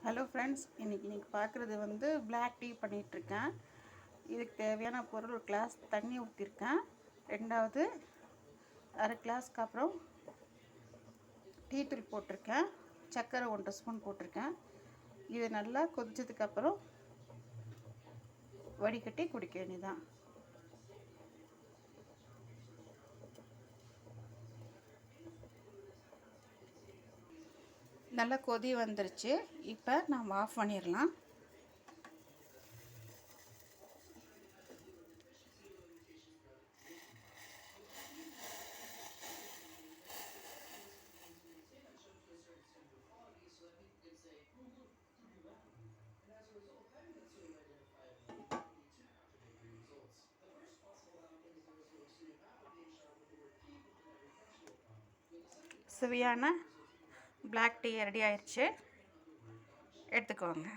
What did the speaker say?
Hello friends, இன்றைக்கி பார்க்குறது வந்து பிளாக் டீ பண்ணிகிட்ருக்கேன். இதுக்கு தேவையான பொருள் ஒரு கிளாஸ் தண்ணி ஊற்றிருக்கேன். ரெண்டாவது அரை கிளாஸ்க்கு அப்புறம் டீ தூள் போட்டிருக்கேன். சர்க்கரை 1 ஸ்பூன் போட்டிருக்கேன். இது நல்லா கொதிச்சதுக்கப்புறம் வடிகட்டி குடிக்க வேண்டியதான். நல்லா கொதி வந்துருச்சு. இப்போ நம்ம ஆஃப் பண்ணிடலாம். சுவையான பிளாக் டீ ரெடி ஆயிடுச்சு. எடுத்துக்கோங்க.